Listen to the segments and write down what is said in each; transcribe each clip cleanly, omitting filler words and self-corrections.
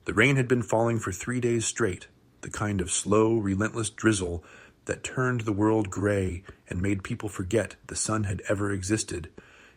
The rain had been falling for 3 days straight, the kind of slow, relentless drizzle that turned the world gray and made people forget the sun had ever existed.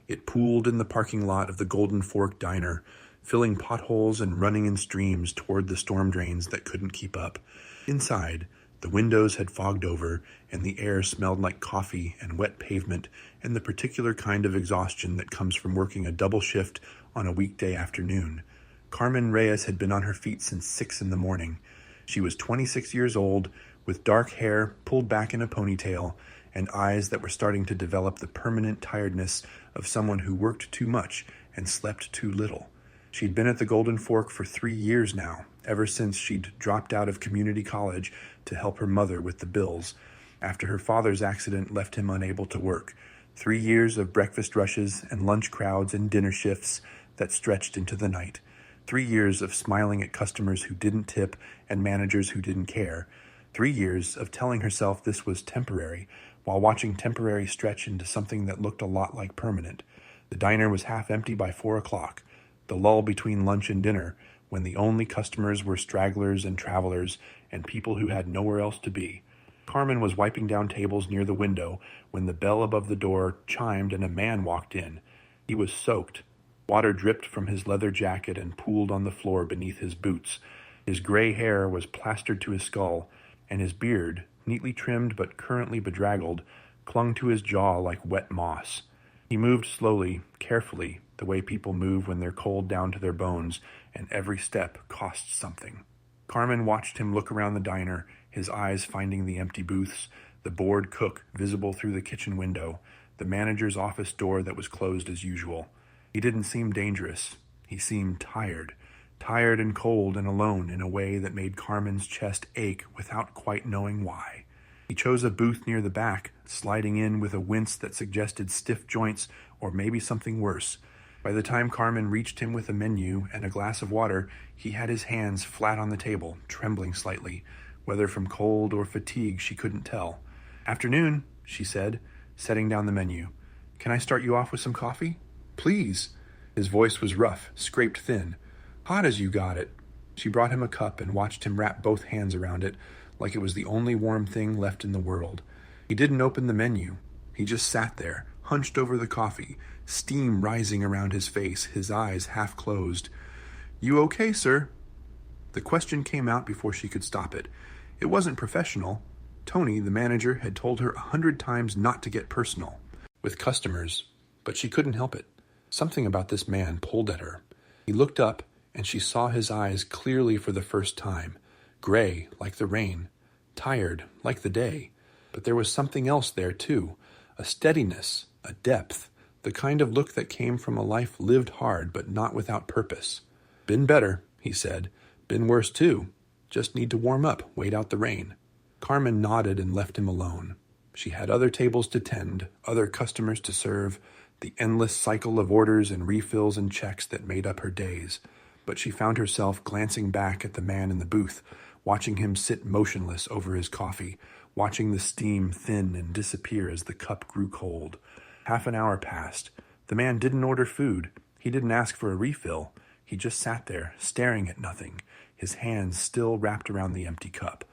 It pooled in the parking lot of the Golden Fork Diner, filling potholes and running in streams toward the storm drains that couldn't keep up. Inside, the windows had fogged over, and the air smelled like coffee and wet pavement and the particular kind of exhaustion that comes from working a double shift on a weekday afternoon. Carmen Reyes had been on her feet since 6 in the morning. She was 26 years old, with dark hair pulled back in a ponytail and eyes that were starting to develop the permanent tiredness of someone who worked too much and slept too little. She'd been at the Golden Fork for 3 years now, ever since she'd dropped out of community college to help her mother with the bills, after her father's accident left him unable to work. 3 years of breakfast rushes and lunch crowds and dinner shifts that stretched into the night. 3 years of smiling at customers who didn't tip and managers who didn't care. 3 years of telling herself this was temporary, while watching temporary stretch into something that looked a lot like permanent. The diner was half empty by 4 o'clock, the lull between lunch and dinner, when the only customers were stragglers and travelers and people who had nowhere else to be. Carmen was wiping down tables near the window when the bell above the door chimed and a man walked in. He was soaked. Water dripped from his leather jacket and pooled on the floor beneath his boots. His gray hair was plastered to his skull, and his beard, neatly trimmed but currently bedraggled, clung to his jaw like wet moss. He moved slowly, carefully, the way people move when they're cold down to their bones, and every step costs something. Carmen watched him look around the diner, his eyes finding the empty booths, the bored cook visible through the kitchen window, the manager's office door that was closed as usual. He didn't seem dangerous. He seemed tired and cold and alone in a way that made Carmen's chest ache without quite knowing why. He chose a booth near the back, sliding in with a wince that suggested stiff joints or maybe something worse. By the time Carmen reached him with a menu and a glass of water, he had his hands flat on the table, trembling slightly. Whether from cold or fatigue, she couldn't tell. "Afternoon," she said, setting down the menu. "Can I start you off with some coffee?" "Please." His voice was rough, scraped thin. "Hot as you got it." She brought him a cup and watched him wrap both hands around it, like it was the only warm thing left in the world. He didn't open the menu. He just sat there, hunched over the coffee, steam rising around his face, his eyes half closed. "You okay, sir?" The question came out before she could stop it. It wasn't professional. Tony, the manager, had told her 100 times not to get personal with customers, but she couldn't help it. Something about this man pulled at her. He looked up, and she saw his eyes clearly for the first time. Gray, like the rain. Tired, like the day. But there was something else there, too. A steadiness, a depth, the kind of look that came from a life lived hard but not without purpose. "Been better," he said. "Been worse, too. Just need to warm up, wait out the rain." Carmen nodded and left him alone. She had other tables to tend, other customers to serve, the endless cycle of orders and refills and checks that made up her days. But she found herself glancing back at the man in the booth, watching him sit motionless over his coffee, watching the steam thin and disappear as the cup grew cold. Half an hour passed. The man didn't order food. He didn't ask for a refill. He just sat there, staring at nothing, his hands still wrapped around the empty cup.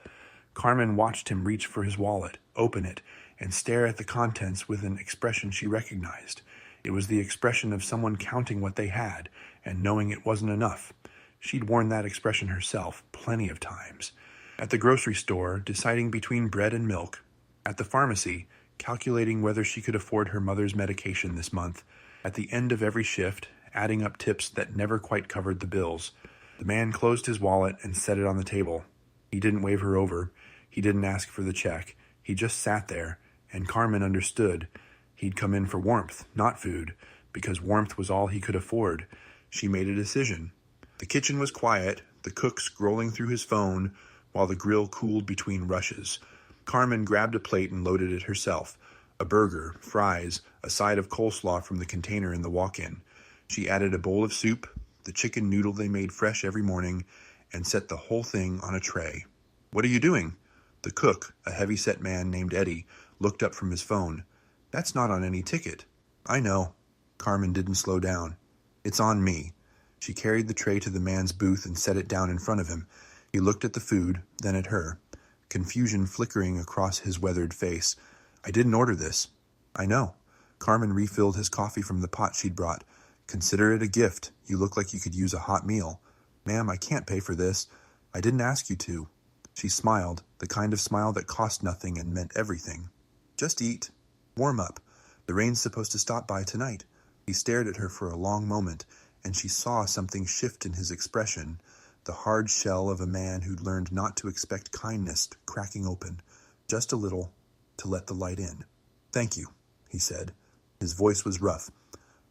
Carmen watched him reach for his wallet, open it, and stare at the contents with an expression she recognized. It was the expression of someone counting what they had and knowing it wasn't enough. She'd worn that expression herself plenty of times. At the grocery store, deciding between bread and milk. At the pharmacy, calculating whether she could afford her mother's medication this month. At the end of every shift, adding up tips that never quite covered the bills. The man closed his wallet and set it on the table. He didn't wave her over. He didn't ask for the check. He just sat there, and Carmen understood. He'd come in for warmth, not food, because warmth was all he could afford. She made a decision. The kitchen was quiet, the cook scrolling through his phone, while the grill cooled between rushes. Carmen grabbed a plate and loaded it herself. A burger, fries, a side of coleslaw from the container in the walk-in. She added a bowl of soup, the chicken noodle they made fresh every morning, and set the whole thing on a tray. "What are you doing?" The cook, a heavy-set man named Eddie, looked up from his phone. "That's not on any ticket." "I know." Carmen didn't slow down. "It's on me." She carried the tray to the man's booth and set it down in front of him. He looked at the food, then at her, confusion flickering across his weathered face. "I didn't order this." "I know." Carmen refilled his coffee from the pot she'd brought. "Consider it a gift. You look like you could use a hot meal." "Ma'am, I can't pay for this." "I didn't ask you to." She smiled, the kind of smile that cost nothing and meant everything. "Just eat. Warm up. The rain's supposed to stop by tonight." He stared at her for a long moment, and she saw something shift in his expression, the hard shell of a man who'd learned not to expect kindness cracking open, just a little, to let the light in. "Thank you," he said. His voice was rough.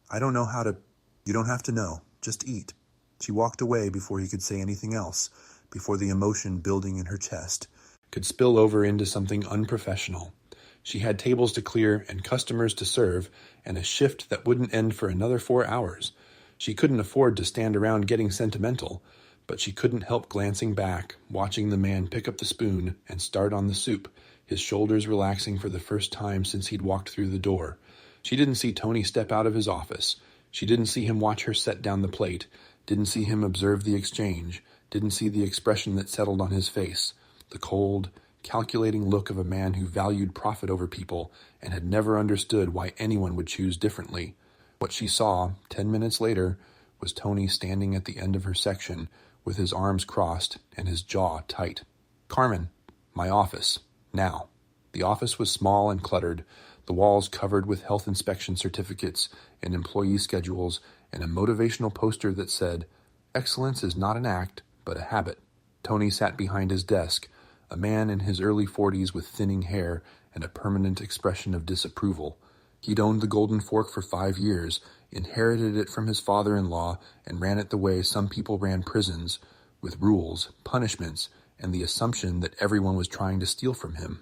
"I don't know how to—" "You don't have to know. Just eat." She walked away before he could say anything else, before the emotion building in her chest could spill over into something unprofessional. She had tables to clear and customers to serve, and a shift that wouldn't end for another 4 hours. She couldn't afford to stand around getting sentimental, but she couldn't help glancing back, watching the man pick up the spoon and start on the soup, his shoulders relaxing for the first time since he'd walked through the door. She didn't see Tony step out of his office. She didn't see him watch her set down the plate, didn't see him observe the exchange, didn't see the expression that settled on his face, the cold, calculating look of a man who valued profit over people and had never understood why anyone would choose differently. What she saw, 10 minutes later, was Tony standing at the end of her section with his arms crossed and his jaw tight. "Carmen, my office, now." The office was small and cluttered, the walls covered with health inspection certificates and employee schedules and a motivational poster that said, "Excellence is not an act, but a habit." Tony sat behind his desk, a man in his early 40s with thinning hair and a permanent expression of disapproval. He'd owned the Golden Fork for 5 years, inherited it from his father-in-law, and ran it the way some people ran prisons, with rules, punishments, and the assumption that everyone was trying to steal from him.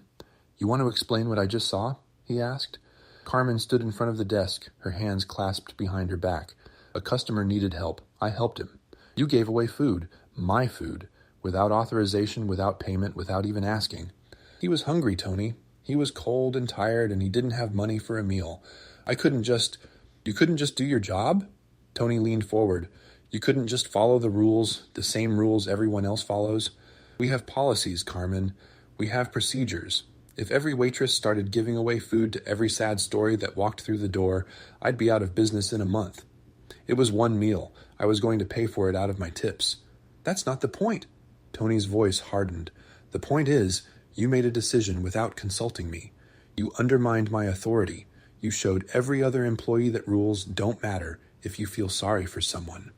"You want to explain what I just saw?" he asked. Carmen stood in front of the desk, her hands clasped behind her back. "A customer needed help. I helped him. You gave away food, my food, without authorization, without payment, without even asking. He was hungry, Tony. He was cold and tired, and he didn't have money for a meal. You couldn't just do your job?" Tony leaned forward. "You couldn't just follow the rules, the same rules everyone else follows? We have policies, Carmen. We have procedures. If every waitress started giving away food to every sad story that walked through the door, I'd be out of business in a month. It was one meal. I was going to pay for it out of my tips." "That's not the point." Tony's voice hardened. "The point is, you made a decision without consulting me. You undermined my authority. You showed every other employee that rules don't matter if you feel sorry for someone."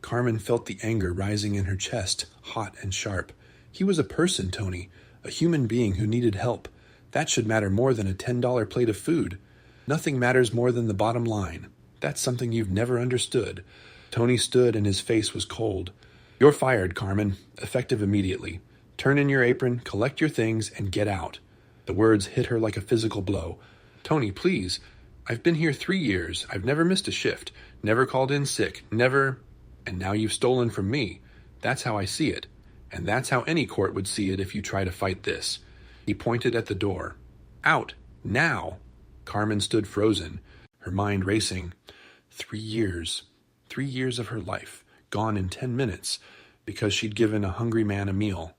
Carmen felt the anger rising in her chest, hot and sharp. He was a person, Tony, a human being who needed help. That should matter more than a $10 plate of food. Nothing matters more than the bottom line. That's something you've never understood. Tony stood and his face was cold. "You're fired, Carmen, effective immediately. Turn in your apron, collect your things, and get out." The words hit her like a physical blow. "Tony, please. I've been here 3 years. I've never missed a shift, never called in sick, never... And now you've stolen from me. That's how I see it. And that's how any court would see it if you try to fight this." He pointed at the door. "Out. Now." Carmen stood frozen, her mind racing. 3 years. 3 years of her life, gone in 10 minutes, because she'd given a hungry man a meal.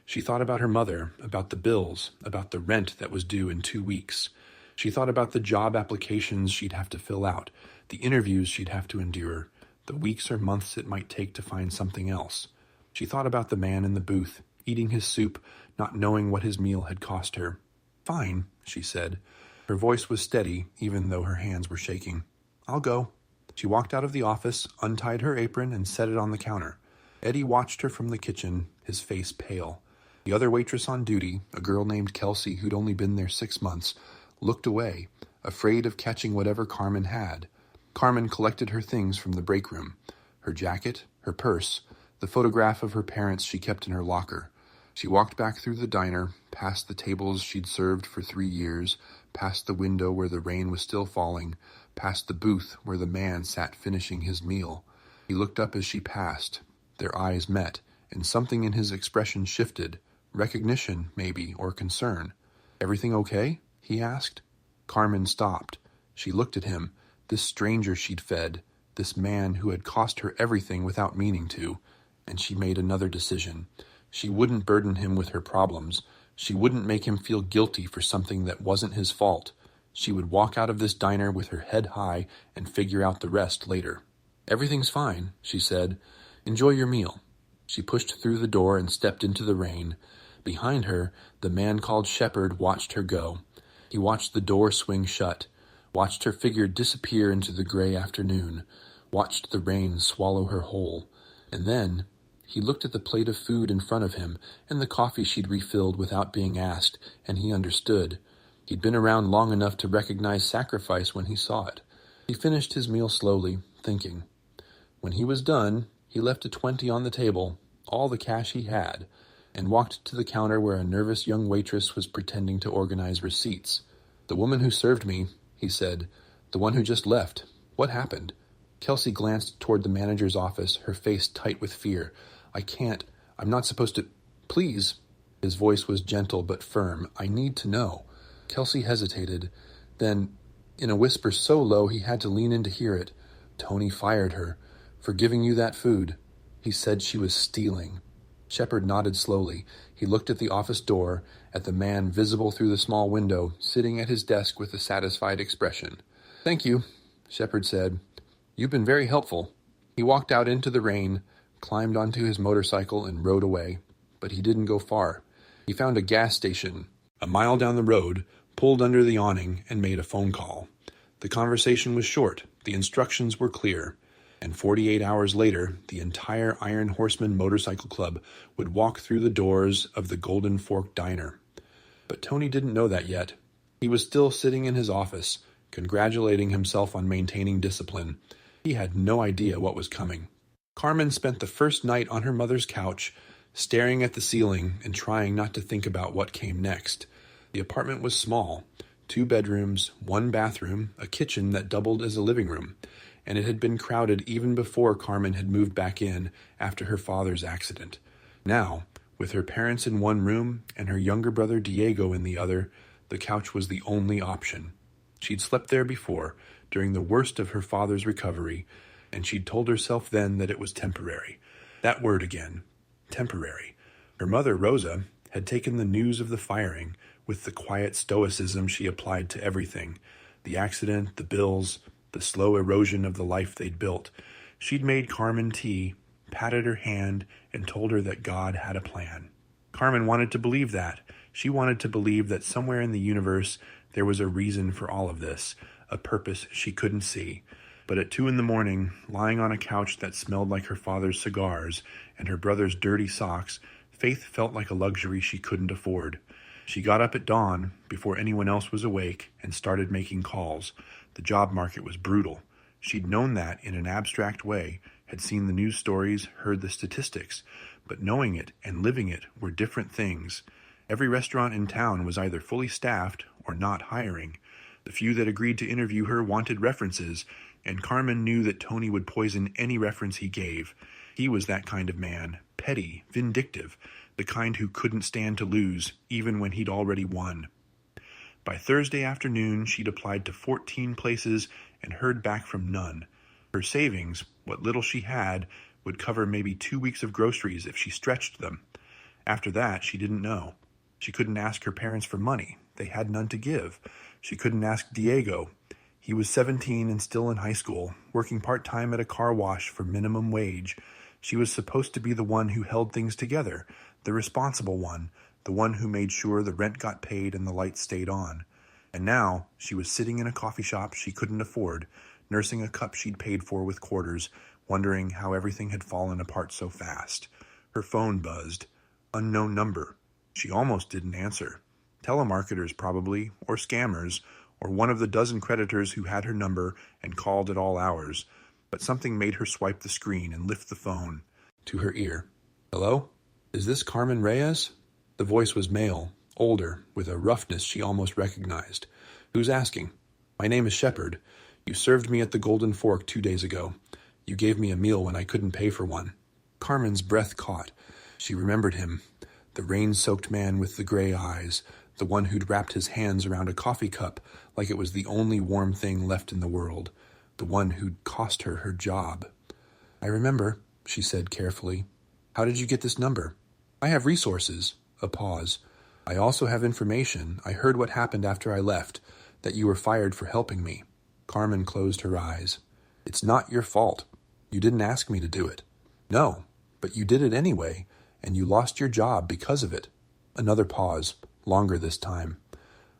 She thought about her mother, about the bills, about the rent that was due in 2 weeks. She thought about the job applications she'd have to fill out, the interviews she'd have to endure, the weeks or months it might take to find something else. She thought about the man in the booth, eating his soup, not knowing what his meal had cost her. "Fine," she said. Her voice was steady, even though her hands were shaking. "I'll go." She walked out of the office, untied her apron, and set it on the counter. Eddie watched her from the kitchen, his face pale. The other waitress on duty, a girl named Kelsey who'd only been there 6 months, looked away, afraid of catching whatever Carmen had. Carmen collected her things from the break room, her jacket, her purse, the photograph of her parents she kept in her locker. She walked back through the diner, past the tables she'd served for 3 years, past the window where the rain was still falling, past the booth where the man sat finishing his meal. He looked up as she passed. Their eyes met, and something in his expression shifted. Recognition, maybe, or concern. "Everything okay?" he asked. Carmen stopped. She looked at him, this stranger she'd fed, this man who had cost her everything without meaning to, and she made another decision. She wouldn't burden him with her problems. She wouldn't make him feel guilty for something that wasn't his fault. She would walk out of this diner with her head high and figure out the rest later. "Everything's fine," she said. "Enjoy your meal." She pushed through the door and stepped into the rain. Behind her, the man called Shepard watched her go. He watched the door swing shut, watched her figure disappear into the gray afternoon, watched the rain swallow her whole. And then he looked at the plate of food in front of him and the coffee she'd refilled without being asked, and he understood. He'd been around long enough to recognize sacrifice when he saw it. He finished his meal slowly, thinking. When he was done, he left a 20 on the table, all the cash he had, and walked to the counter where a nervous young waitress was pretending to organize receipts. "The woman who served me," he said. "The one who just left. What happened?" Kelsey glanced toward the manager's office, her face tight with fear. I'm not supposed to. Please." His voice was gentle but firm. "I need to know." Kelsey hesitated. Then, in a whisper so low he had to lean in to hear it, "Tony fired her for giving you that food. He said she was stealing." Shepard nodded slowly. He looked at the office door, at the man visible through the small window, sitting at his desk with a satisfied expression. "Thank you," Shepard said. "You've been very helpful." He walked out into the rain, climbed onto his motorcycle, and rode away. But he didn't go far. He found a gas station a mile down the road, pulled under the awning, and made a phone call. The conversation was short, the instructions were clear, and 48 hours later, the entire Iron Horseman Motorcycle Club would walk through the doors of the Golden Fork Diner. But Tony didn't know that yet. He was still sitting in his office, congratulating himself on maintaining discipline. He had no idea what was coming. Carmen spent the first night on her mother's couch, staring at the ceiling and trying not to think about what came next. The apartment was small, 2 bedrooms, 1 bathroom, a kitchen that doubled as a living room, and it had been crowded even before Carmen had moved back in after her father's accident. Now, with her parents in one room and her younger brother Diego in the other, the couch was the only option. She'd slept there before, during the worst of her father's recovery, and she'd told herself then that it was temporary. That word again. Temporary. Her mother, Rosa, had taken the news of the firing with the quiet stoicism she applied to everything. The accident, the bills, the slow erosion of the life they'd built. She'd made Carmen tea, patted her hand, and told her that God had a plan. Carmen wanted to believe that. She wanted to believe that somewhere in the universe there was a reason for all of this, a purpose she couldn't see. But at 2 a.m, lying on a couch that smelled like her father's cigars and her brother's dirty socks, Faith felt like a luxury she couldn't afford. She got up at dawn, before anyone else was awake, and started making calls. The job market was brutal. She'd known that in an abstract way, had seen the news stories, heard the statistics, but knowing it and living it were different things. Every restaurant in town was either fully staffed or not hiring. The few that agreed to interview her wanted references, and Carmen knew that Tony would poison any reference he gave. He was that kind of man, petty, vindictive, the kind who couldn't stand to lose, even when he'd already won. By Thursday afternoon, she'd applied to 14 places and heard back from none. Her savings, what little she had, would cover maybe 2 weeks of groceries if she stretched them. After that, she didn't know. She couldn't ask her parents for money. They had none to give. She couldn't ask Diego. He was 17 and still in high school, working part-time at a car wash for minimum wage. She was supposed to be the one who held things together, the responsible one, the one who made sure the rent got paid and the lights stayed on. And now she was sitting in a coffee shop she couldn't afford, nursing a cup she'd paid for with quarters, wondering how everything had fallen apart so fast. Her phone buzzed. Unknown number. She almost didn't answer. Telemarketers probably, or scammers, or one of the dozen creditors who had her number and called at all hours. But something made her swipe the screen and lift the phone to her ear. "Hello? Is this Carmen Reyes?" The voice was male, older, with a roughness she almost recognized. "Who's asking?" "My name is Shepard. You served me at the Golden Fork 2 days ago. You gave me a meal when I couldn't pay for one." Carmen's breath caught. She remembered him, the rain-soaked man with the gray eyes, the one who'd wrapped his hands around a coffee cup like it was the only warm thing left in the world. the one who'd cost her her job. "I remember," she said carefully. "How did you get this number?" "I have resources." A pause. "I also have information. I heard what happened after I left, that you were fired for helping me." Carmen closed her eyes. "It's not your fault. You didn't ask me to do it." "No, but you did it anyway, and you lost your job because of it." Another pause, longer this time.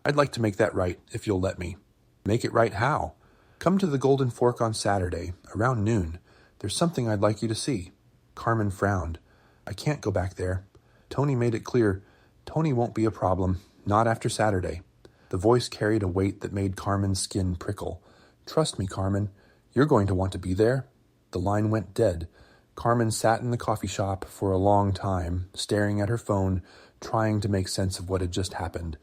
"I'd like to make that right, if you'll let me." "Make it right how?" "Come to the Golden Fork on Saturday, around noon. There's something I'd like you to see." Carmen frowned. "I can't go back there. Tony made it clear. Tony won't be a problem, not after Saturday." The voice carried a weight that made Carmen's skin prickle. "Trust me, Carmen. You're going to want to be there." The line went dead. Carmen sat in the coffee shop for a long time, staring at her phone, trying to make sense of what had just happened.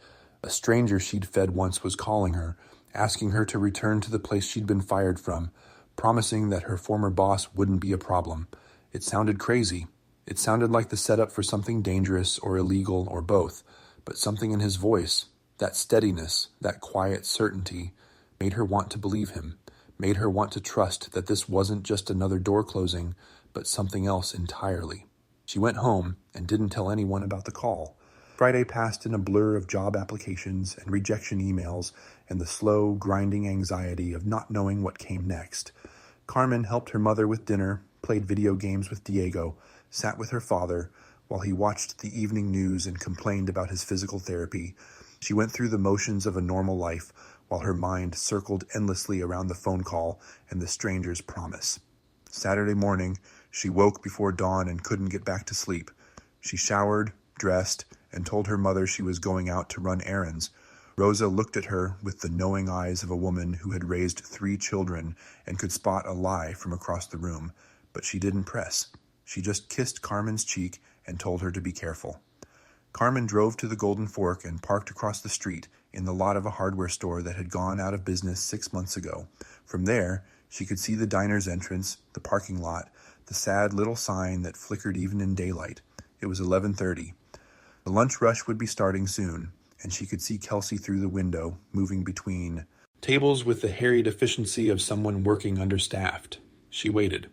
A stranger she'd fed once was calling her, asking her to return to the place she'd been fired from, promising that her former boss wouldn't be a problem. It sounded crazy. It sounded like the setup for something dangerous or illegal or both, but something in his voice, that steadiness, that quiet certainty, made her want to believe him, made her want to trust that this wasn't just another door closing, but something else entirely. She went home and didn't tell anyone about the call. Friday passed in a blur of job applications and rejection emails and the slow, grinding anxiety of not knowing what came next. Carmen helped her mother with dinner, played video games with Diego, sat with her father, while he watched the evening news and complained about his physical therapy. She went through the motions of a normal life, while her mind circled endlessly around the phone call and the stranger's promise. Saturday morning, she woke before dawn and couldn't get back to sleep. She showered, dressed, and told her mother she was going out to run errands. Rosa looked at her with the knowing eyes of a woman who had raised 3 children and could spot a lie from across the room, but she didn't press. She just kissed Carmen's cheek and told her to be careful. Carmen drove to the Golden Fork and parked across the street in the lot of a hardware store that had gone out of business 6 months ago. From there, she could see the diner's entrance, the parking lot, the sad little sign that flickered even in daylight. It was 11:30. The lunch rush would be starting soon, and she could see Kelsey through the window, moving between tables with the harried efficiency of someone working understaffed. She waited.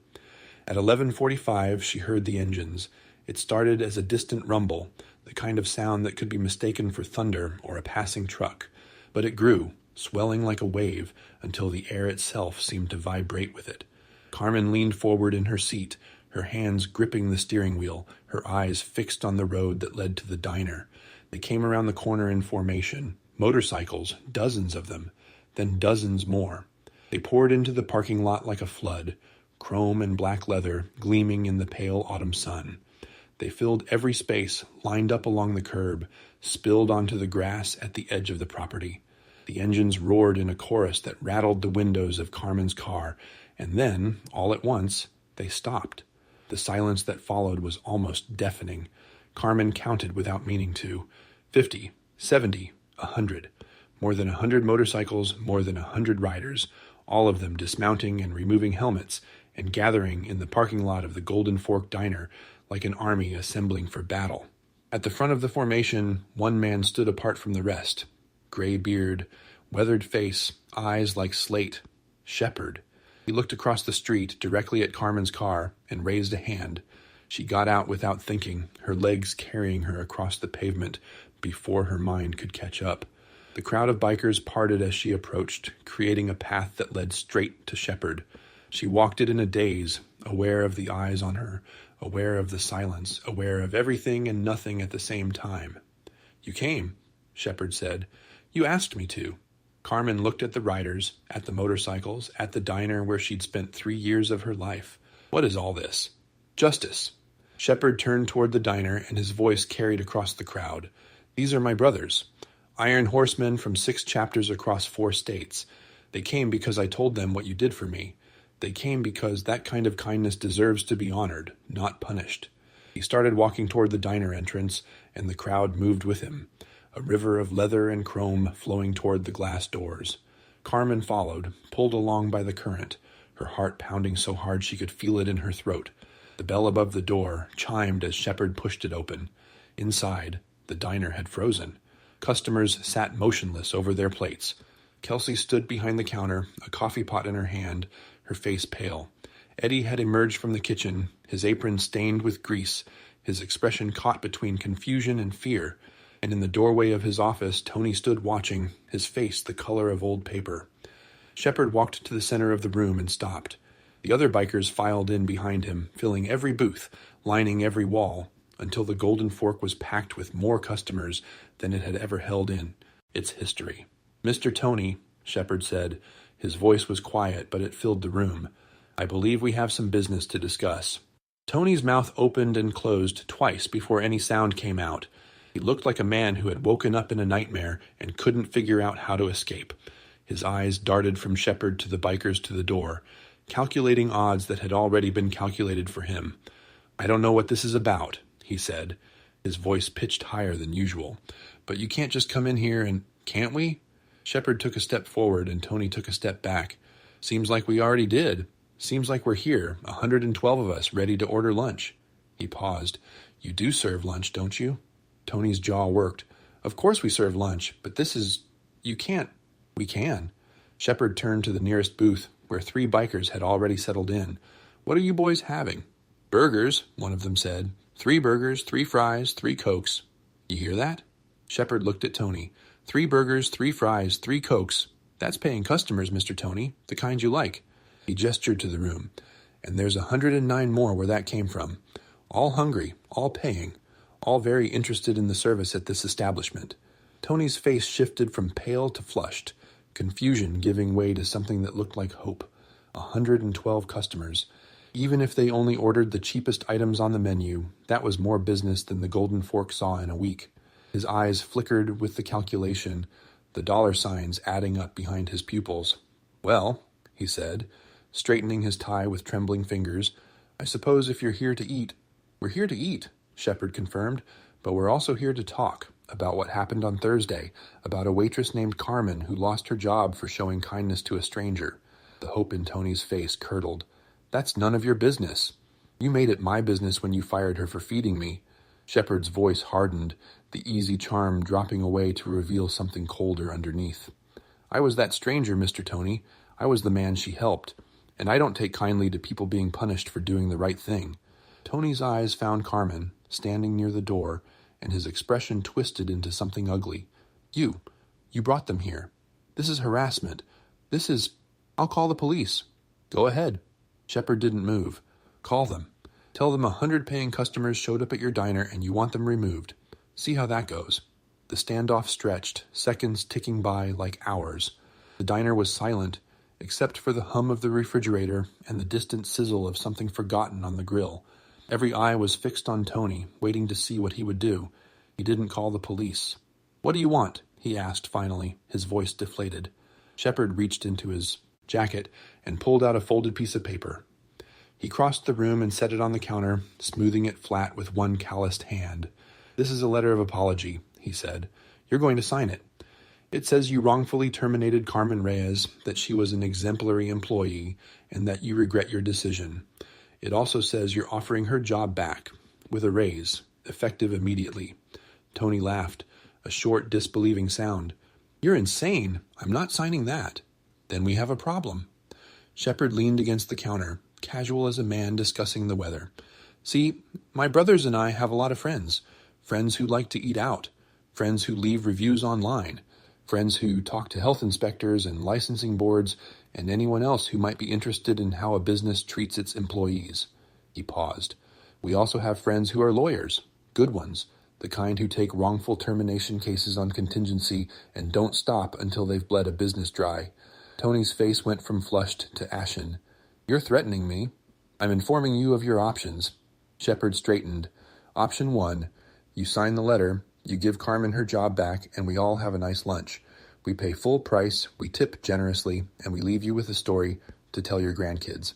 At 11:45, she heard the engines. It started as a distant rumble, the kind of sound that could be mistaken for thunder or a passing truck. But it grew, swelling like a wave, until the air itself seemed to vibrate with it. Carmen leaned forward in her seat, her hands gripping the steering wheel, her eyes fixed on the road that led to the diner. They came around the corner in formation, motorcycles, dozens of them, then dozens more. They poured into the parking lot like a flood, chrome and black leather gleaming in the pale autumn sun. They filled every space, lined up along the curb, spilled onto the grass at the edge of the property. The engines roared in a chorus that rattled the windows of Carmen's car, and then, all at once, they stopped. The silence that followed was almost deafening. Carmen counted without meaning to. 50, 70, 100. More than 100 motorcycles, more than 100 riders, all of them dismounting and removing helmets and gathering in the parking lot of the Golden Fork Diner like an army assembling for battle. At the front of the formation, one man stood apart from the rest. Gray beard, weathered face, eyes like slate. Shepard. He looked across the street directly at Carmen's car and raised a hand. She got out without thinking, her legs carrying her across the pavement before her mind could catch up. The crowd of bikers parted as she approached, creating a path that led straight to Shepard. She walked it in a daze, aware of the eyes on her, aware of the silence, aware of everything and nothing at the same time. "You came," Shepard said. "You asked me to." Carmen looked at the riders, at the motorcycles, at the diner where she'd spent 3 years of her life. What is all this? Justice. Shepard turned toward the diner, and his voice carried across the crowd. "These are my brothers. Iron horsemen from 6 chapters across 4 states. They came because I told them what you did for me. They came because that kind of kindness deserves to be honored, not punished." He started walking toward the diner entrance, and the crowd moved with him, a river of leather and chrome flowing toward the glass doors. Carmen followed, pulled along by the current, her heart pounding so hard she could feel it in her throat. The bell above the door chimed as Shepard pushed it open. Inside, the diner had frozen. Customers sat motionless over their plates. Kelsey stood behind the counter, a coffee pot in her hand, her face pale. Eddie had emerged from the kitchen, his apron stained with grease, his expression caught between confusion and fear, and in the doorway of his office Tony stood watching, his face the color of old paper. Shepard walked to the center of the room and stopped. The other bikers filed in behind him, filling every booth, lining every wall, until the Golden Fork was packed with more customers than it had ever held in its history. "Mr. Tony," Shepard said. His voice was quiet, but it filled the room. "I believe we have some business to discuss." Tony's mouth opened and closed twice before any sound came out. He looked like a man who had woken up in a nightmare and couldn't figure out how to escape. His eyes darted from Shepard to the bikers to the door, calculating odds that had already been calculated for him. "I don't know what this is about," he said, his voice pitched higher than usual. "But you can't just come in here and... can't we?" Shepard took a step forward and Tony took a step back. "Seems like we already did. Seems like we're here, 112 of us, ready to order lunch." He paused. "You do serve lunch, don't you?" Tony's jaw worked. "Of course we serve lunch, but this is... you can't..." "We can." Shepard turned to the nearest booth, where 3 bikers had already settled in. "What are you boys having?" "Burgers," one of them said. 3 burgers, 3 fries, 3 Cokes. You hear that?" Shepard looked at Tony. 3 burgers, 3 fries, 3 Cokes. That's paying customers, Mr. Tony, the kind you like." He gestured to the room. "And there's 109 more where that came from. All hungry, all paying, all very interested in the service at this establishment." Tony's face shifted from pale to flushed, confusion giving way to something that looked like hope. 112 customers. Even if they only ordered the cheapest items on the menu, that was more business than the Golden Fork saw in a week. His eyes flickered with the calculation, the dollar signs adding up behind his pupils. "Well," he said, straightening his tie with trembling fingers, "I suppose if you're here to eat..." "We're here to eat," Shepard confirmed, "but we're also here to talk about what happened on Thursday, about a waitress named Carmen who lost her job for showing kindness to a stranger." The hope in Tony's face curdled. "That's none of your business. You made it my business when you fired her for feeding me." Shepard's voice hardened, the easy charm dropping away to reveal something colder underneath. "I was that stranger, Mr. Tony. I was the man she helped. And I don't take kindly to people being punished for doing the right thing." Tony's eyes found Carmen, standing near the door, and his expression twisted into something ugly. You brought them here. This is harassment. This is... I'll call the police." "Go ahead." Shepard didn't move. "Call them. Tell them 100 paying customers showed up at your diner and you want them removed. See how that goes." The standoff stretched, seconds ticking by like hours. The diner was silent, except for the hum of the refrigerator and the distant sizzle of something forgotten on the grill. Every eye was fixed on Tony, waiting to see what he would do. He didn't call the police. "What do you want?" he asked finally, his voice deflated. Shepard reached into his jacket and pulled out a folded piece of paper. He crossed the room and set it on the counter, smoothing it flat with one calloused hand. "This is a letter of apology," he said. "You're going to sign it. It says you wrongfully terminated Carmen Reyes, that she was an exemplary employee, and that you regret your decision. It also says you're offering her job back, with a raise, effective immediately." Tony laughed, a short, disbelieving sound. "You're insane. I'm not signing that." "Then we have a problem." Shepard leaned against the counter, casual as a man discussing the weather. "See, my brothers and I have a lot of friends. Friends who like to eat out. Friends who leave reviews online. Friends who talk to health inspectors and licensing boards and anyone else who might be interested in how a business treats its employees." He paused. "We also have friends who are lawyers. Good ones. The kind who take wrongful termination cases on contingency and don't stop until they've bled a business dry." Tony's face went from flushed to ashen. "You're threatening me. I'm informing you of your options." Shepard straightened. "Option 1. You sign the letter, you give Carmen her job back, and we all have a nice lunch. We pay full price, we tip generously, and we leave you with a story to tell your grandkids.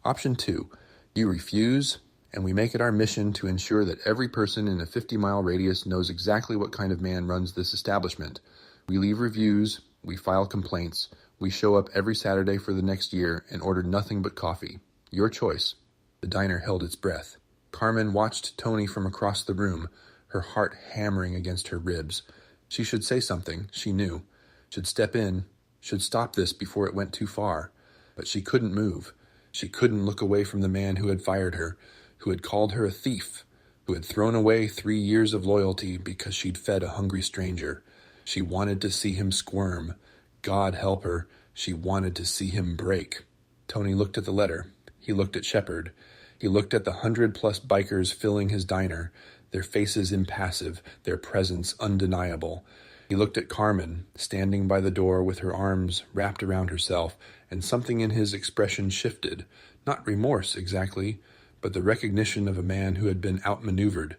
Option 2. You refuse, and we make it our mission to ensure that every person in a 50-mile radius knows exactly what kind of man runs this establishment. We leave reviews, we file complaints, we show up every Saturday for the next year and order nothing but coffee. Your choice." The diner held its breath. Carmen watched Tony from across the room, her heart hammering against her ribs. She should say something, she knew. Should step in, should stop this before it went too far. But she couldn't move. She couldn't look away from the man who had fired her, who had called her a thief, who had thrown away 3 years of loyalty because she'd fed a hungry stranger. She wanted to see him squirm. God help her, she wanted to see him break. Tony looked at the letter. He looked at Shepard. He looked at the 100+ bikers filling his diner, their faces impassive, their presence undeniable. He looked at Carmen, standing by the door with her arms wrapped around herself, and something in his expression shifted. Not remorse, exactly, but the recognition of a man who had been outmaneuvered.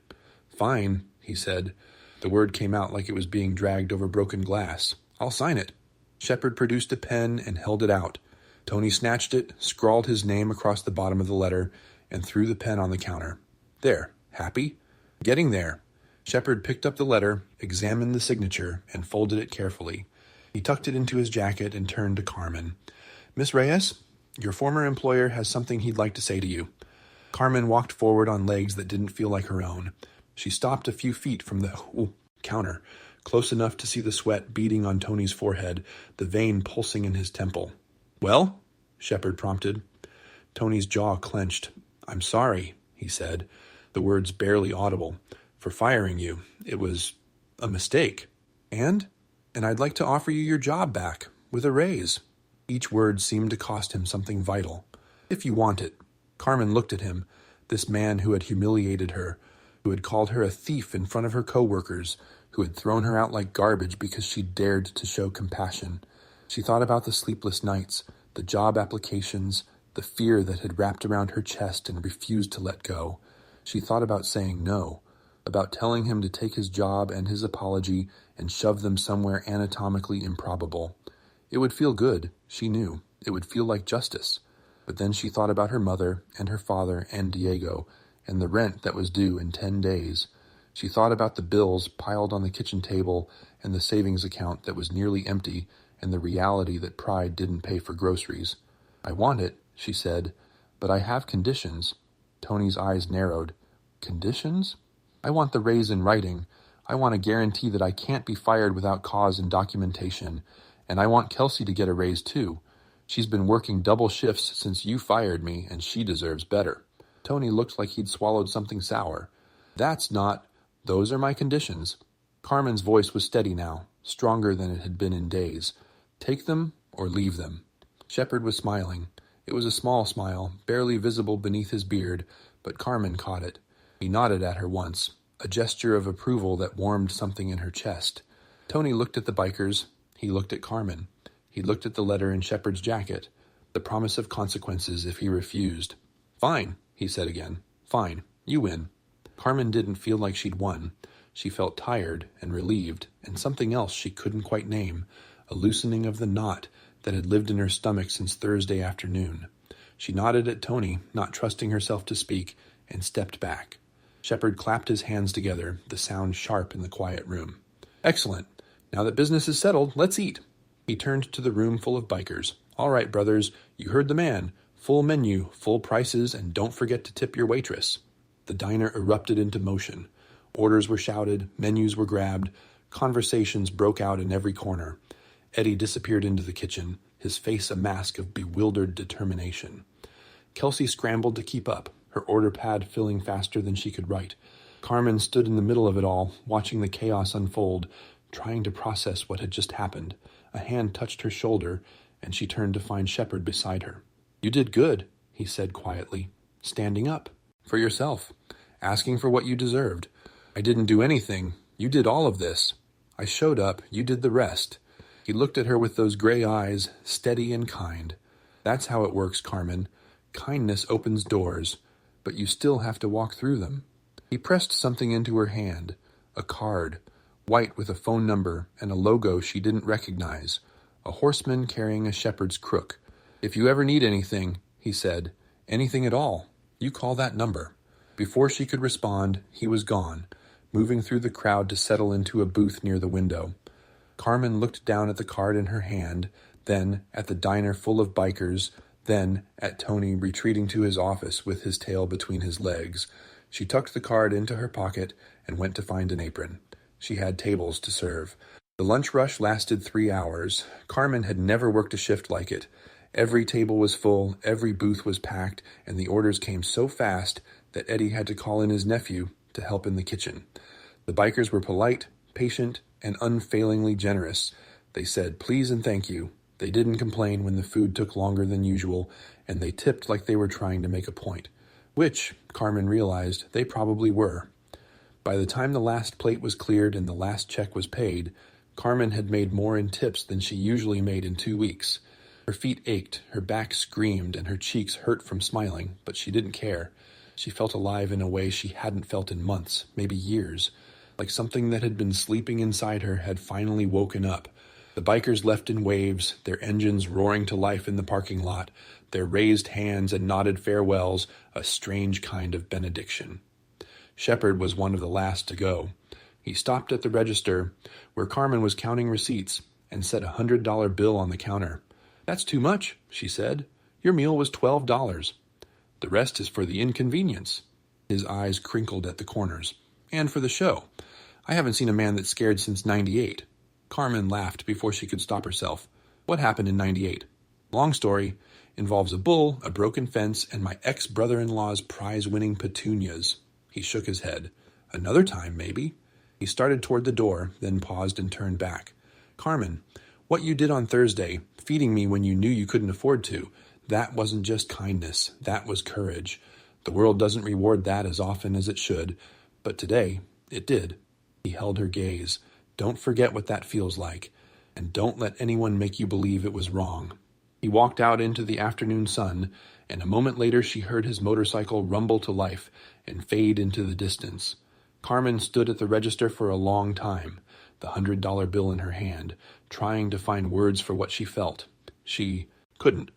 "Fine," he said. The word came out like it was being dragged over broken glass. "I'll sign it." Shepard produced a pen and held it out. Tony snatched it, scrawled his name across the bottom of the letter, and threw the pen on the counter. "There. Happy?" "Getting there." Shepard picked up the letter, examined the signature, and folded it carefully. He tucked it into his jacket and turned to Carmen. "Miss Reyes, your former employer has something he'd like to say to you." Carmen walked forward on legs that didn't feel like her own. She stopped a few feet from the counter, close enough to see the sweat beading on Tony's forehead, the vein pulsing in his temple. "Well?" Shepard prompted. Tony's jaw clenched. "I'm sorry," he said, the words barely audible, "for firing you. It was a mistake. And I'd like to offer you your job back, with a raise." Each word seemed to cost him something vital. "If you want it." Carmen looked at him, this man who had humiliated her, who had called her a thief in front of her co-workers, who had thrown her out like garbage because she dared to show compassion. She thought about the sleepless nights, the job applications, the fear that had wrapped around her chest and refused to let go. She thought about saying no, about telling him to take his job and his apology and shove them somewhere anatomically improbable. It would feel good, she knew. It would feel like justice. But then she thought about her mother and her father and Diego, and the rent that was due in 10 days. She thought about the bills piled on the kitchen table and the savings account that was nearly empty, and the reality that pride didn't pay for groceries. "I want it," she said, "but I have conditions." Tony's eyes narrowed. "Conditions?" "I want the raise in writing. I want a guarantee that I can't be fired without cause and documentation. And I want Kelsey to get a raise too. She's been working double shifts since you fired me, and she deserves better." Tony looked like he'd swallowed something sour. "That's not... Those are my conditions." Carmen's voice was steady now, stronger than it had been in days. "Take them or leave them." Shepard was smiling. It was a small smile, barely visible beneath his beard, but Carmen caught it. He nodded at her once, a gesture of approval that warmed something in her chest. Tony looked at the bikers. He looked at Carmen. He looked at the letter in Shepard's jacket, the promise of consequences if he refused. "Fine," he said again. "Fine. You win." Carmen didn't feel like she'd won. She felt tired and relieved, and something else she couldn't quite name, a loosening of the knot that had lived in her stomach since Thursday afternoon. She nodded at Tony, not trusting herself to speak, and stepped back. Shepard clapped his hands together, the sound sharp in the quiet room. "Excellent. Now that business is settled, let's eat." He turned to the room full of bikers. "All right, brothers, you heard the man. Full menu, full prices, and don't forget to tip your waitress." The diner erupted into motion. Orders were shouted, menus were grabbed, conversations broke out in every corner. Eddie disappeared into the kitchen, his face a mask of bewildered determination. Kelsey scrambled to keep up, her order pad filling faster than she could write. Carmen stood in the middle of it all, watching the chaos unfold, trying to process what had just happened. A hand touched her shoulder, and she turned to find Shepard beside her. "You did good," he said quietly. "Standing up. For yourself. Asking for what you deserved. I didn't do anything. You did all of this. I showed up. You did the rest." He looked at her with those gray eyes, steady and kind. "That's how it works, Carmen. Kindness opens doors, but you still have to walk through them." He pressed something into her hand, a card, white with a phone number and a logo she didn't recognize, a horseman carrying a shepherd's crook. "If you ever need anything," he said, "anything at all, you call that number." Before she could respond, he was gone, moving through the crowd to settle into a booth near the window. Carmen looked down at the card in her hand, then at the diner full of bikers, then at Tony retreating to his office with his tail between his legs. She tucked the card into her pocket and went to find an apron. She had tables to serve. The lunch rush lasted 3 hours. Carmen had never worked a shift like it. Every table was full, every booth was packed, and the orders came so fast that Eddie had to call in his nephew to help in the kitchen. The bikers were polite, patient, and unfailingly generous. They said please and thank you. They didn't complain when the food took longer than usual, and they tipped like they were trying to make a point, which, Carmen realized, they probably were. By the time the last plate was cleared and the last check was paid, Carmen had made more in tips than she usually made in 2 weeks. Her feet ached, her back screamed, and her cheeks hurt from smiling, but she didn't care. She felt alive in a way she hadn't felt in months, maybe years, like something that had been sleeping inside her had finally woken up. The bikers left in waves, their engines roaring to life in the parking lot, their raised hands and nodded farewells, a strange kind of benediction. Shepard was one of the last to go. He stopped at the register, where Carmen was counting receipts, and set a $100 bill on the counter. "That's too much," she said. "Your meal was $12. The rest is for the inconvenience." His eyes crinkled at the corners. "And for the show. I haven't seen a man that's scared since '98. Carmen laughed before she could stop herself. "What happened in '98? Long story. Involves a bull, a broken fence, and my ex-brother-in-law's prize-winning petunias." He shook his head. "Another time, maybe." He started toward the door, then paused and turned back. "Carmen, what you did on Thursday, feeding me when you knew you couldn't afford to, that wasn't just kindness. That was courage. The world doesn't reward that as often as it should, but today it did." He held her gaze. "Don't forget what that feels like, and don't let anyone make you believe it was wrong." He walked out into the afternoon sun, and a moment later she heard his motorcycle rumble to life and fade into the distance. Carmen stood at the register for a long time, the $100 bill in her hand, trying to find words for what she felt. She couldn't.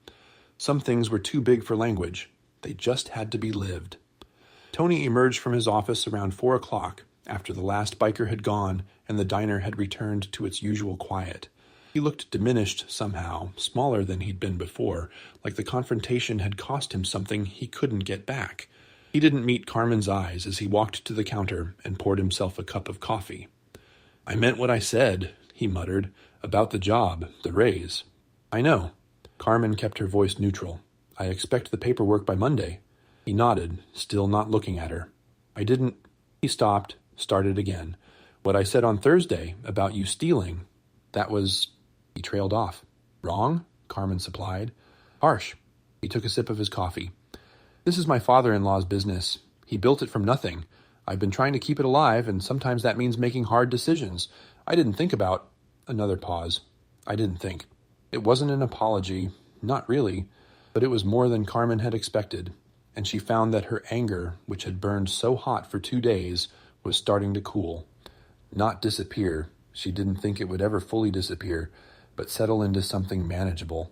Some things were too big for language. They just had to be lived. Tony emerged from his office around 4 o'clock, after the last biker had gone and the diner had returned to its usual quiet. He looked diminished somehow, smaller than he'd been before, like the confrontation had cost him something he couldn't get back. He didn't meet Carmen's eyes as he walked to the counter and poured himself a cup of coffee. "I meant what I said," he muttered, "about the job, the raise." "I know." Carmen kept her voice neutral. "I expect the paperwork by Monday." He nodded, still not looking at her. "I didn't—" He stopped, started again. "What I said on Thursday about you stealing, that was—" He trailed off. "Wrong?" Carmen supplied. "Harsh." He took a sip of his coffee. "This is my father-in-law's business. He built it from nothing. I've been trying to keep it alive, and sometimes that means making hard decisions. I didn't think about—" Another pause. "I didn't think." It wasn't an apology, not really, but it was more than Carmen had expected, and she found that her anger, which had burned so hot for 2 days, was starting to cool. Not disappear. She didn't think it would ever fully disappear, but settle into something manageable,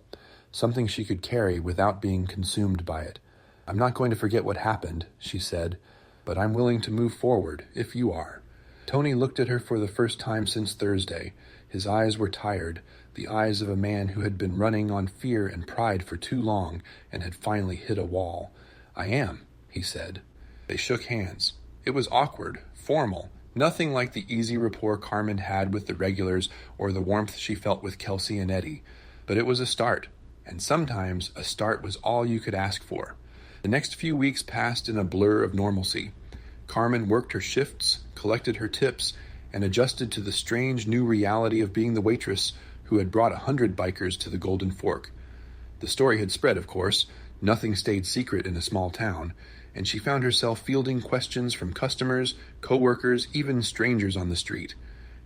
something she could carry without being consumed by it. "I'm not going to forget what happened," she said, "but I'm willing to move forward, if you are." Tony looked at her for the first time since Thursday. His eyes were tired, the eyes of a man who had been running on fear and pride for too long and had finally hit a wall. "I am," he said. They shook hands. It was awkward, formal, nothing like the easy rapport Carmen had with the regulars or the warmth she felt with Kelsey and Eddie. But it was a start, and sometimes a start was all you could ask for. The next few weeks passed in a blur of normalcy. Carmen worked her shifts, collected her tips, and adjusted to the strange new reality of being the waitress who had brought 100 bikers to the Golden Fork. The story had spread, of course. Nothing stayed secret in a small town, and she found herself fielding questions from customers, co-workers, even strangers on the street.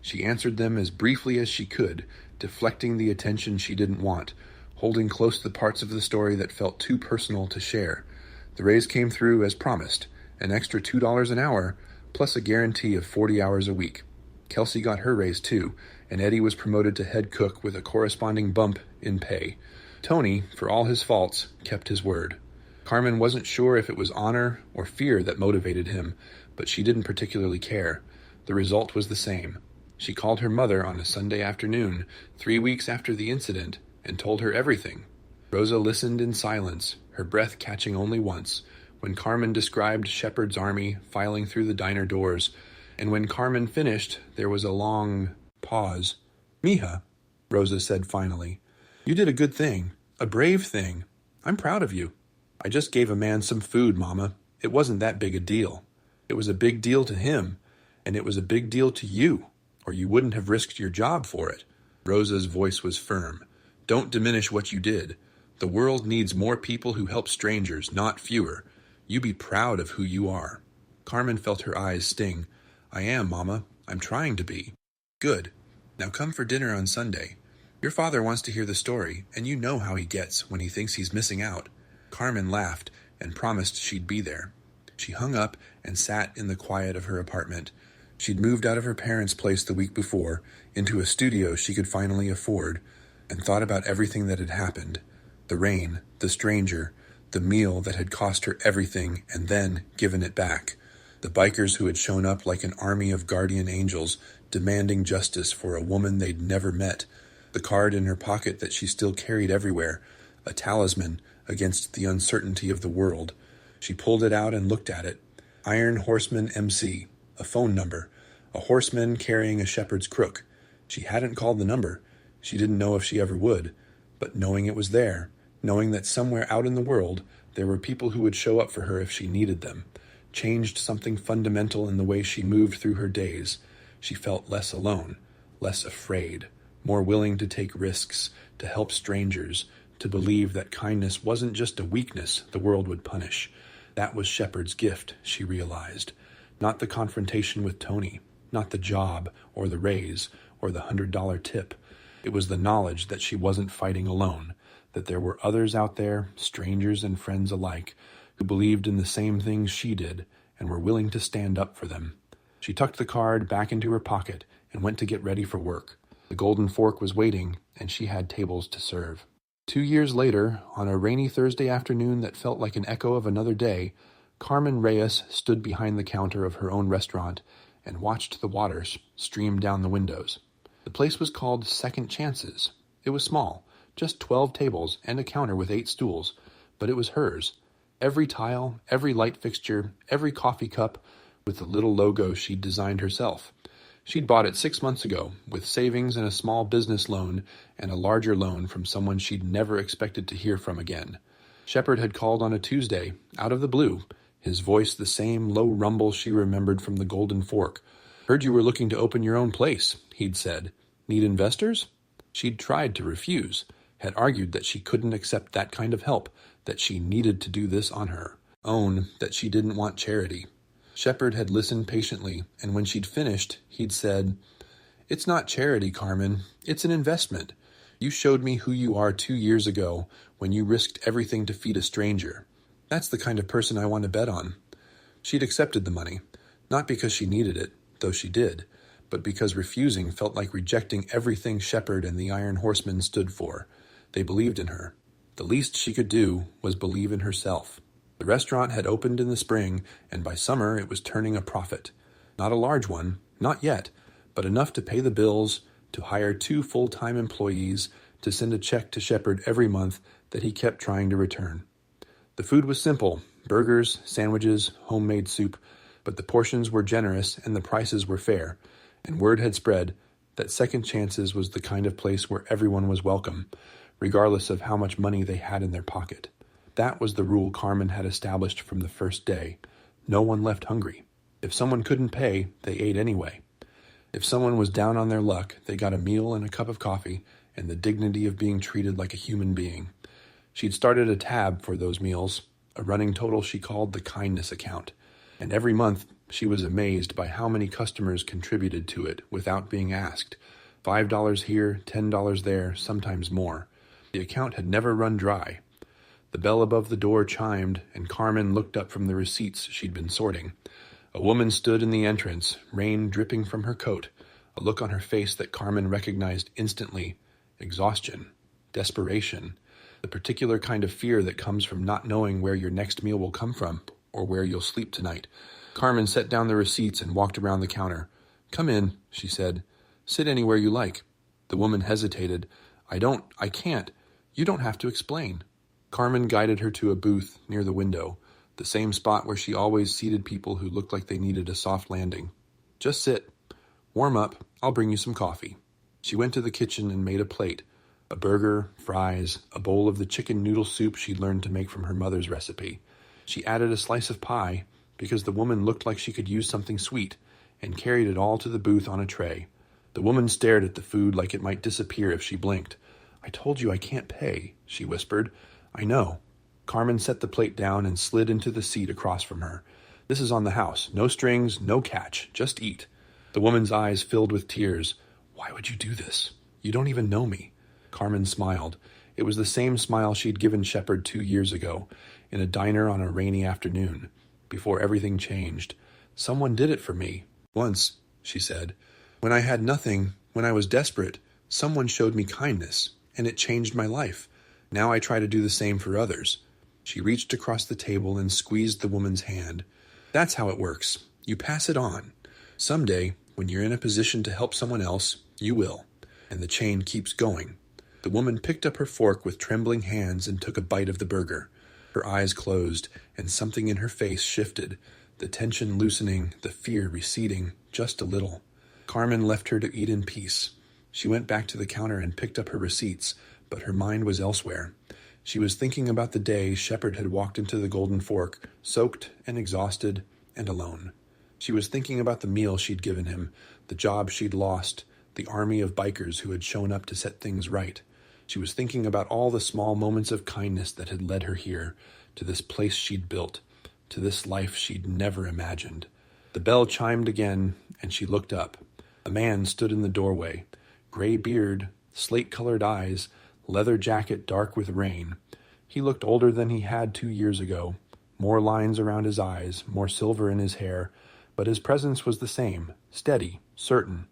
She answered them as briefly as she could, deflecting the attention she didn't want, holding close the parts of the story that felt too personal to share. The raise came through as promised, an extra $2 an hour, plus a guarantee of 40 hours a week. Kelsey got her raise too, and Eddie was promoted to head cook with a corresponding bump in pay. Tony, for all his faults, kept his word. Carmen wasn't sure if it was honor or fear that motivated him, but she didn't particularly care. The result was the same. She called her mother on a Sunday afternoon, 3 weeks after the incident, and told her everything. Rosa listened in silence, her breath catching only once, when Carmen described Shepard's army filing through the diner doors, and when Carmen finished, there was a long pause. "Mija," Rosa said finally, "you did a good thing, a brave thing. I'm proud of you." "I just gave a man some food, Mama. It wasn't that big a deal. It was a big deal to him, and it was a big deal to you, or you wouldn't have risked your job for it." Rosa's voice was firm. "Don't diminish what you did. The world needs more people who help strangers, not fewer. You be proud of who you are." Carmen felt her eyes sting. "I am, Mama. I'm trying to be." "Good. Now come for dinner on Sunday. Your father wants to hear the story, and you know how he gets when he thinks he's missing out." Carmen laughed and promised she'd be there. She hung up and sat in the quiet of her apartment. She'd moved out of her parents' place the week before into a studio she could finally afford, and thought about everything that had happened. The rain, the stranger, the meal that had cost her everything and then given it back. The bikers who had shown up like an army of guardian angels demanding justice for a woman they'd never met. The card in her pocket that she still carried everywhere, a talisman against the uncertainty of the world. She pulled it out and looked at it. Iron Horseman MC, a phone number, a horseman carrying a shepherd's crook. She hadn't called the number. She didn't know if she ever would. But knowing it was there, knowing that somewhere out in the world there were people who would show up for her if she needed them, changed something fundamental in the way she moved through her days. She felt less alone, less afraid, more willing to take risks, to help strangers, to believe that kindness wasn't just a weakness the world would punish. That was Shepard's gift, she realized. Not the confrontation with Tony, not the job or the raise or the $100 tip. It was the knowledge that she wasn't fighting alone, that there were others out there, strangers and friends alike, who believed in the same things she did and were willing to stand up for them. She tucked the card back into her pocket and went to get ready for work. The Golden Fork was waiting, and she had tables to serve. 2 years later, on a rainy Thursday afternoon that felt like an echo of another day, Carmen Reyes stood behind the counter of her own restaurant and watched the water stream down the windows. The place was called Second Chances. It was small, just 12 tables and a counter with 8 stools, but it was hers. Every tile, every light fixture, every coffee cup, with the little logo she'd designed herself. She'd bought it 6 months ago, with savings and a small business loan and a larger loan from someone she'd never expected to hear from again. Shepard had called on a Tuesday, out of the blue, his voice the same low rumble she remembered from the Golden Fork. "Heard you were looking to open your own place," he'd said. "Need investors?" She'd tried to refuse, had argued that she couldn't accept that kind of help, that she needed to do this on her own, that she didn't want charity. Shepard had listened patiently, and when she'd finished, he'd said, "It's not charity, Carmen. It's an investment. You showed me who you are 2 years ago when you risked everything to feed a stranger. That's the kind of person I want to bet on." She'd accepted the money, not because she needed it, though she did, but because refusing felt like rejecting everything Shepard and the Iron Horsemen stood for. They believed in her. The least she could do was believe in herself. The restaurant had opened in the spring, and by summer it was turning a profit. Not a large one, not yet, but enough to pay the bills, to hire 2 full-time employees, to send a check to Shepard every month that he kept trying to return. The food was simple, burgers, sandwiches, homemade soup, but the portions were generous and the prices were fair, and word had spread that Second Chances was the kind of place where everyone was welcome, regardless of how much money they had in their pocket. That was the rule Carmen had established from the first day. No one left hungry. If someone couldn't pay, they ate anyway. If someone was down on their luck, they got a meal and a cup of coffee and the dignity of being treated like a human being. She'd started a tab for those meals, a running total she called the kindness account, and every month she was amazed by how many customers contributed to it without being asked. $5 here, $10 there, sometimes more. The account had never run dry. The bell above the door chimed, and Carmen looked up from the receipts she'd been sorting. A woman stood in the entrance, rain dripping from her coat, a look on her face that Carmen recognized instantly. Exhaustion. Desperation. The particular kind of fear that comes from not knowing where your next meal will come from, or where you'll sleep tonight. Carmen set down the receipts and walked around the counter. "Come in," she said. "Sit anywhere you like." The woman hesitated. I can't. You don't have to explain." Carmen guided her to a booth near the window, the same spot where she always seated people who looked like they needed a soft landing. "Just sit. Warm up. I'll bring you some coffee." She went to the kitchen and made a plate. A burger, fries, a bowl of the chicken noodle soup she'd learned to make from her mother's recipe. She added a slice of pie, because the woman looked like she could use something sweet, and carried it all to the booth on a tray. The woman stared at the food like it might disappear if she blinked. "I told you I can't pay," she whispered. "I know." Carmen set the plate down and slid into the seat across from her. "This is on the house. No strings, no catch. Just eat." The woman's eyes filled with tears. "Why would you do this? You don't even know me." Carmen smiled. It was the same smile she'd given Shepard 2 years ago, in a diner on a rainy afternoon, before everything changed. "Someone did it for me. Once," she said. "When I had nothing, when I was desperate, someone showed me kindness, and it changed my life. Now I try to do the same for others." She reached across the table and squeezed the woman's hand. "That's how it works. You pass it on. Someday, when you're in a position to help someone else, you will. And the chain keeps going." The woman picked up her fork with trembling hands and took a bite of the burger. Her eyes closed, and something in her face shifted, the tension loosening, the fear receding, just a little. Carmen left her to eat in peace. She went back to the counter and picked up her receipts, but her mind was elsewhere. She was thinking about the day Shepard had walked into the Golden Fork, soaked and exhausted and alone. She was thinking about the meal she'd given him, the job she'd lost, the army of bikers who had shown up to set things right. She was thinking about all the small moments of kindness that had led her here, to this place she'd built, to this life she'd never imagined. The bell chimed again, and she looked up. A man stood in the doorway, gray beard, slate-colored eyes, leather jacket dark with rain. He looked older than he had 2 years ago, more lines around his eyes, more silver in his hair, but his presence was the same, steady, certain,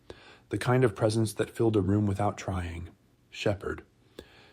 the kind of presence that filled a room without trying. Shepard.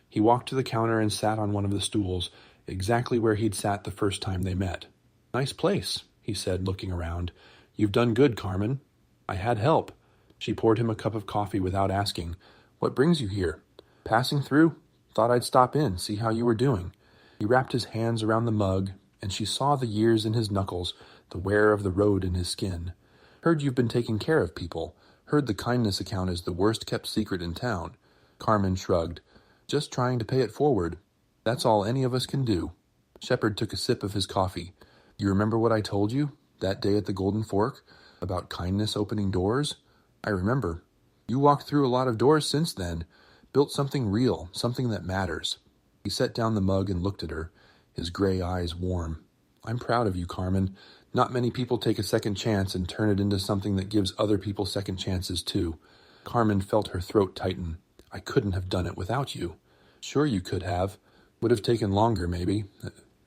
He walked to the counter and sat on one of the stools, exactly where he'd sat the first time they met. "Nice place," he said, looking around. "You've done good, Carmen." "I had help." She poured him a cup of coffee without asking. "What brings you here?" "Passing through. Thought I'd stop in, see how you were doing." He wrapped his hands around the mug, and she saw the years in his knuckles, the wear of the road in his skin. "Heard you've been taking care of people. Heard the kindness account is the worst-kept secret in town." Carmen shrugged. "Just trying to pay it forward. That's all any of us can do." Shepard took a sip of his coffee. "You remember what I told you, that day at the Golden Fork, about kindness opening doors?" "I remember. You walked through a lot of doors since then, built something real, something that matters." He set down the mug and looked at her, his gray eyes warm. "I'm proud of you, Carmen. Not many people take a second chance and turn it into something that gives other people second chances too." Carmen felt her throat tighten. "I couldn't have done it without you." "Sure you could have. Would have taken longer, maybe.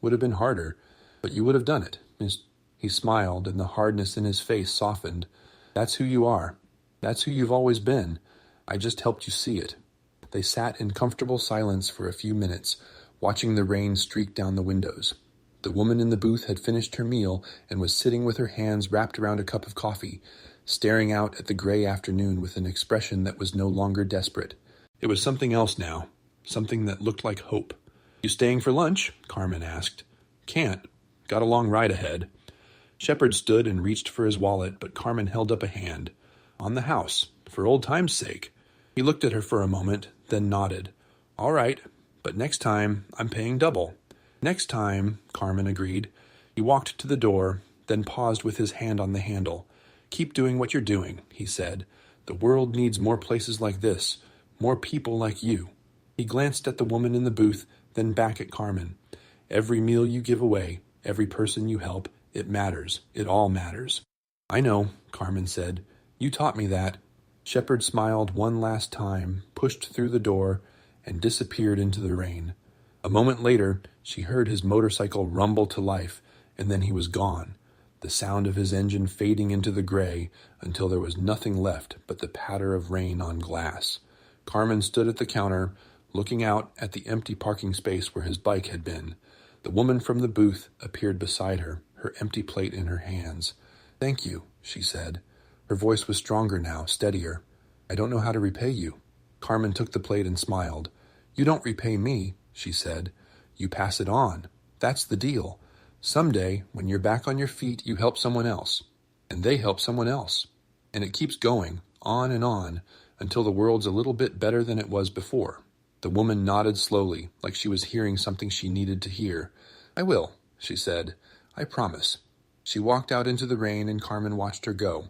Would have been harder. But you would have done it." He smiled, and the hardness in his face softened. "That's who you are. That's who you've always been. I just helped you see it." They sat in comfortable silence for a few minutes, watching the rain streak down the windows. The woman in the booth had finished her meal and was sitting with her hands wrapped around a cup of coffee, staring out at the gray afternoon with an expression that was no longer desperate. It was something else now, something that looked like hope. "You staying for lunch?" Carmen asked. "Can't. Got a long ride ahead." Shepard stood and reached for his wallet, but Carmen held up a hand. "On the house, for old time's sake." He looked at her for a moment, then nodded. "All right, but next time I'm paying double." "Next time," Carmen agreed. He walked to the door, then paused with his hand on the handle. "Keep doing what you're doing," he said. "The world needs more places like this, more people like you." He glanced at the woman in the booth, then back at Carmen. "Every meal you give away, every person you help, it matters. It all matters." "I know," Carmen said. "You taught me that." Shepard smiled one last time, pushed through the door, and disappeared into the rain. A moment later, she heard his motorcycle rumble to life, and then he was gone, the sound of his engine fading into the gray until there was nothing left but the patter of rain on glass. Carmen stood at the counter, looking out at the empty parking space where his bike had been. The woman from the booth appeared beside her, her empty plate in her hands. "Thank you," she said. Her voice was stronger now, steadier. "I don't know how to repay you." Carmen took the plate and smiled. "You don't repay me," she said. "You pass it on. That's the deal. Someday, when you're back on your feet, you help someone else. And they help someone else. And it keeps going, on and on, until the world's a little bit better than it was before. The woman nodded slowly, like she was hearing something she needed to hear. I will, she said. I promise. She walked out into the rain and Carmen watched her go.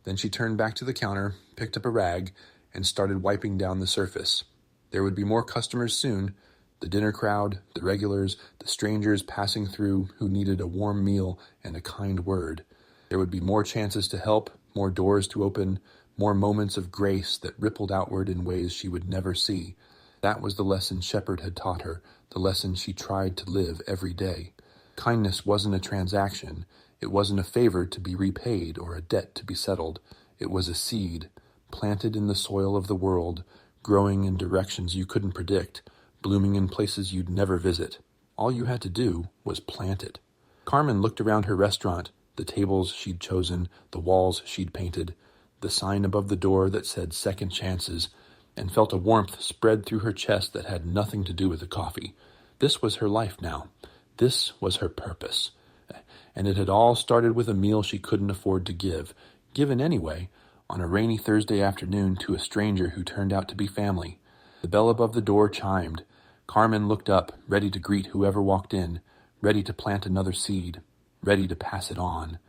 Then she turned back to the counter, picked up a rag, and started wiping down the surface. There would be more customers soon. The dinner crowd, the regulars, the strangers passing through who needed a warm meal and a kind word. There would be more chances to help, more doors to open, more moments of grace that rippled outward in ways she would never see. That was the lesson Shepard had taught her, the lesson she tried to live every day. Kindness wasn't a transaction. It wasn't a favor to be repaid or a debt to be settled. It was a seed, planted in the soil of the world, growing in directions you couldn't predict, blooming in places you'd never visit. All you had to do was plant it. Carmen looked around her restaurant, the tables she'd chosen, the walls she'd painted, the sign above the door that said second chances, and felt a warmth spread through her chest that had nothing to do with the coffee. This was her life now. This was her purpose. And it had all started with a meal she couldn't afford to give, given anyway, on a rainy Thursday afternoon to a stranger who turned out to be family. The bell above the door chimed. Carmen looked up, ready to greet whoever walked in, ready to plant another seed, ready to pass it on.